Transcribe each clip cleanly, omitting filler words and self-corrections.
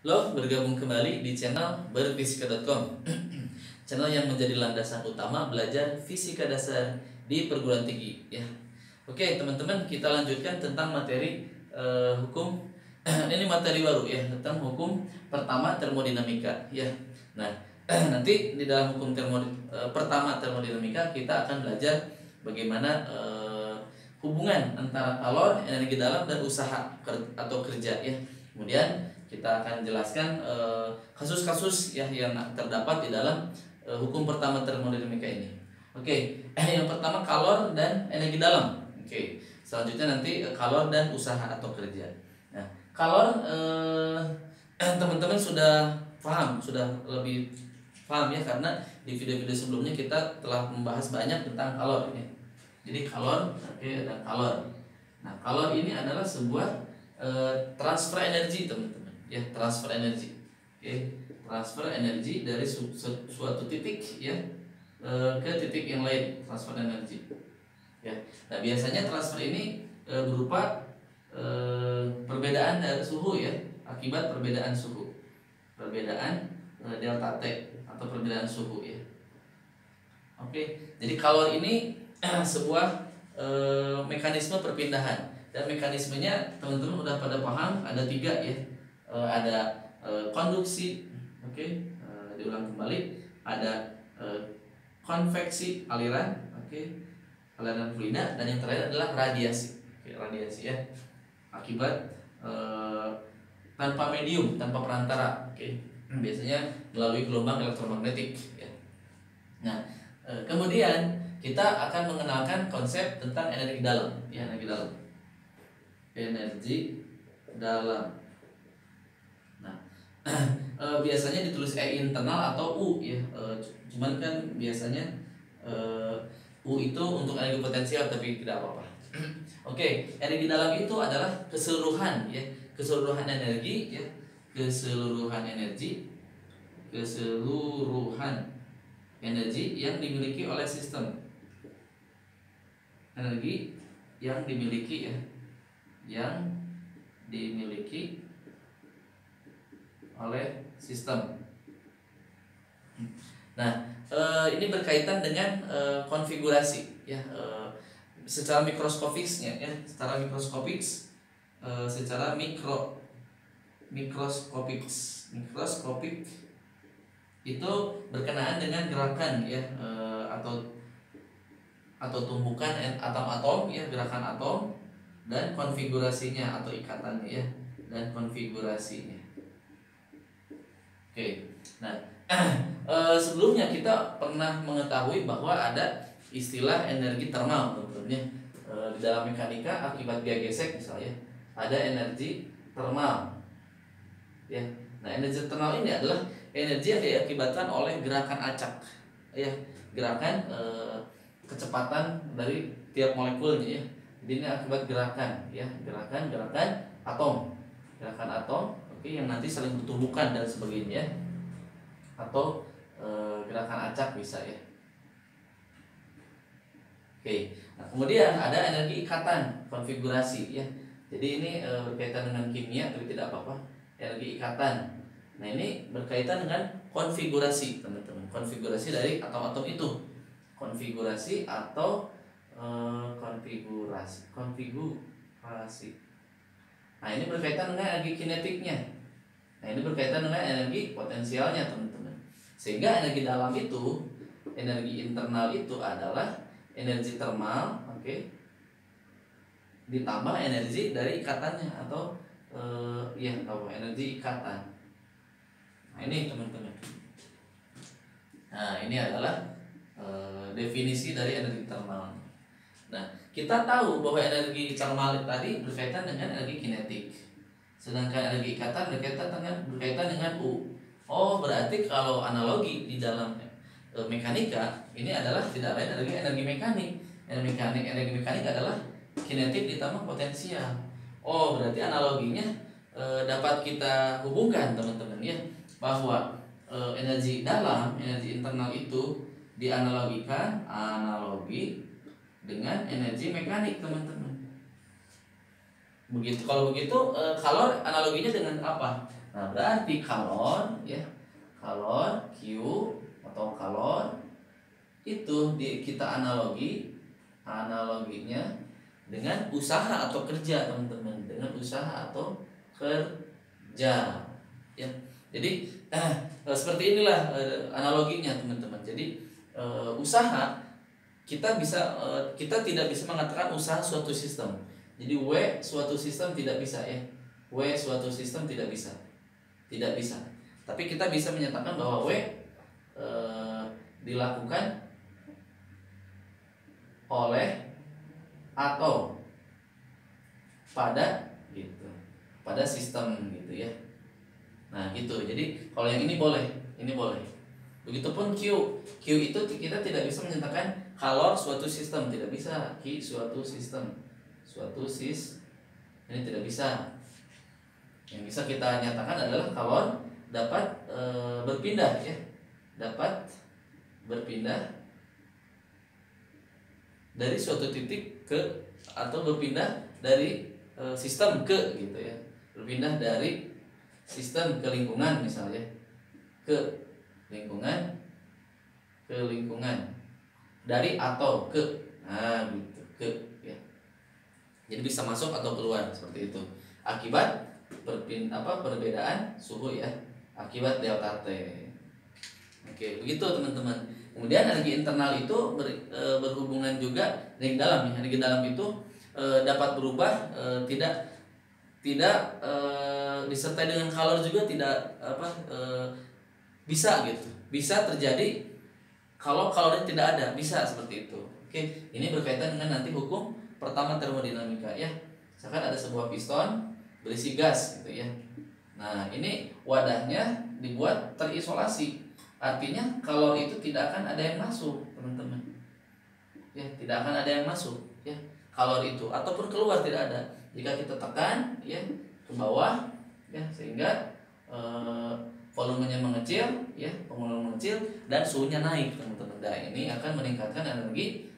Lo bergabung kembali di channel berfisika.com. Channel yang menjadi landasan utama belajar fisika dasar di perguruan tinggi ya. Oke, teman-teman, kita lanjutkan tentang materi hukum ini materi baru ya, tentang hukum pertama termodinamika ya. Nah, nanti di dalam hukum pertama termodinamika kita akan belajar bagaimana hubungan antara kalor, energi dalam, dan usaha atau kerja ya. Kemudian kita akan jelaskan kasus-kasus ya yang terdapat di dalam hukum pertama termodinamika ini. Oke, yang pertama kalor dan energi dalam. Oke, selanjutnya nanti kalor dan usaha atau kerja. Nah, kalor teman-teman sudah paham, sudah lebih paham ya, karena di video-video sebelumnya kita telah membahas banyak tentang kalor ya. Jadi kalor, oke, ada kalor. Nah, kalor ini adalah sebuah transfer energi, teman-teman. Ya, transfer energi. Oke, transfer energi dari suatu titik ya ke titik yang lain, transfer energi. Ya. Nah, biasanya transfer ini berupa perbedaan dari suhu ya, akibat perbedaan suhu. Perbedaan delta T atau perbedaan suhu ya. Oke, jadi kalor ini sebuah mekanisme perpindahan, dan mekanismenya teman-teman udah pada paham, ada 3 ya. Ada konduksi, oke, diulang kembali, ada konveksi aliran, oke, aliran fluida, dan yang terakhir adalah radiasi, oke, radiasi ya, akibat tanpa medium, tanpa perantara, oke, biasanya melalui gelombang elektromagnetik ya. Nah, kemudian kita akan mengenalkan konsep tentang energi dalam ya, energi dalam, energi dalam. Biasanya ditulis E internal atau U ya, cuman kan biasanya U itu untuk energi potensial, tapi tidak apa-apa. Oke, energi dalam itu adalah keseluruhan ya, keseluruhan energi ya, keseluruhan energi yang dimiliki oleh sistem, energi yang dimiliki ya, yang dimiliki oleh sistem. Nah, ini berkaitan dengan konfigurasi ya, secara mikroskopiknya ya, secara mikroskopik, secara mikroskopik itu berkenaan dengan gerakan ya, atau tumbukan atom-atom ya, gerakan atom, dan konfigurasinya atau ikatannya ya, dan konfigurasinya. Oke, nah sebelumnya kita pernah mengetahui bahwa ada istilah energi termal, tentunya di dalam mekanika akibat biaya gesek misalnya ada energi termal, ya. Nah, energi termal ini adalah energi yang diakibatkan oleh gerakan acak, ya, gerakan kecepatan dari tiap molekulnya, ya. Jadi ini akibat gerakan, ya, gerakan atom, yang nanti saling bertumbukan dan sebagainya, atau gerakan acak bisa ya. Oke, nah kemudian ada energi ikatan, konfigurasi ya. Jadi ini berkaitan dengan kimia, tapi tidak apa-apa. Energi ikatan. Nah, ini berkaitan dengan konfigurasi, teman-teman. Konfigurasi dari atom-atom itu. Konfigurasi atau konfigurasi. Nah, ini berkaitan dengan energi kinetiknya. Nah, ini berkaitan dengan energi potensialnya, teman-teman. Sehingga energi dalam itu, energi internal itu adalah energi termal, oke, ditambah energi dari ikatannya atau energi ikatan. Nah, ini teman-teman. Nah, ini adalah definisi dari energi termal. Nah, kita tahu bahwa energi termal tadi berkaitan dengan energi kinetik, sedangkan energi ikatan berkaitan dengan U. Oh, berarti kalau analogi di dalam mekanika ini adalah tidak lain dari energi mekanik. Energi mekanik adalah kinetik ditambah potensial. Oh, berarti analoginya dapat kita hubungkan, teman-teman ya, bahwa energi dalam, energi internal itu dianalogikan dengan energi mekanik, teman-teman. Begitu, kalau begitu kalor analoginya dengan apa? Nah, berarti kalor ya, kalor Q atau kalor itu kita analoginya dengan usaha atau kerja, teman-teman, dengan usaha atau kerja ya. Jadi seperti inilah analoginya, teman-teman. Jadi usaha kita tidak bisa mengatakan usaha suatu sistem. Jadi W suatu sistem tidak bisa ya. W suatu sistem tidak bisa. Tidak bisa. Tapi kita bisa menyatakan bahwa W dilakukan oleh atau pada gitu. Pada sistem gitu ya. Nah, gitu. Jadi kalau yang ini boleh, ini boleh. Begitupun Q. Q itu kita tidak bisa menyatakan kalor suatu sistem, tidak bisa. Q suatu sistem. Suatu ini tidak bisa. Yang bisa kita nyatakan adalah kalor dapat berpindah ya. Dapat berpindah dari suatu titik ke, atau berpindah dari sistem ke gitu ya. Berpindah dari sistem ke lingkungan misalnya. Ke lingkungan dari atau ke, nah gitu, ke ya. Jadi bisa masuk atau keluar seperti itu akibat perbedaan suhu ya, akibat delta T. Oke, begitu teman-teman. Kemudian energi internal itu berhubungan juga energi dalam ya. Energi dalam itu dapat berubah, tidak disertai dengan kalor juga, tidak bisa gitu. Bisa terjadi kalau kalornya tidak ada, bisa seperti itu. Oke, ini berkaitan dengan nanti hukum pertama termodinamika ya. Misalkan ada sebuah piston berisi gas gitu ya. Nah, ini wadahnya dibuat terisolasi. Artinya kalor itu tidak akan ada yang masuk, teman-teman. Ya, tidak akan ada yang masuk ya. Kalor itu ataupun keluar tidak ada. Jika kita tekan ya ke bawah ya, sehingga volumenya mengecil ya, volume mengecil dan suhunya naik, teman-teman. Nah, ini akan meningkatkan energi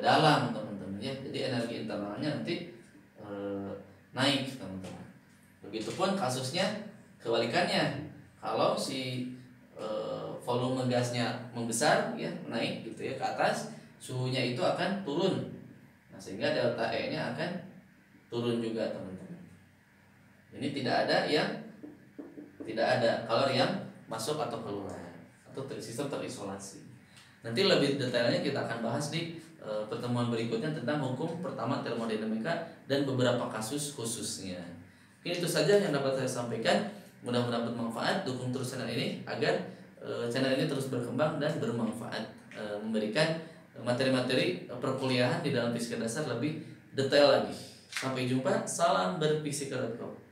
dalam, teman-teman ya. Jadi energi internalnya nanti naik, teman-teman. Begitupun kasusnya kebalikannya. Kalau si volume gasnya membesar ya, naik gitu ya ke atas, suhunya itu akan turun. Nah, sehingga delta E-nya akan turun juga, teman-teman. Ini tidak ada kalor yang masuk atau keluar, atau sistem terisolasi. Nanti lebih detailnya kita akan bahas di pertemuan berikutnya tentang hukum pertama termodinamika dan beberapa kasus khususnya. Mungkin itu saja yang dapat saya sampaikan. Mudah-mudahan bermanfaat. Dukung terus channel ini agar channel ini terus berkembang dan bermanfaat, memberikan materi-materi perkuliahan di dalam fisika dasar lebih detail lagi. Sampai jumpa. Salam berfisika.com.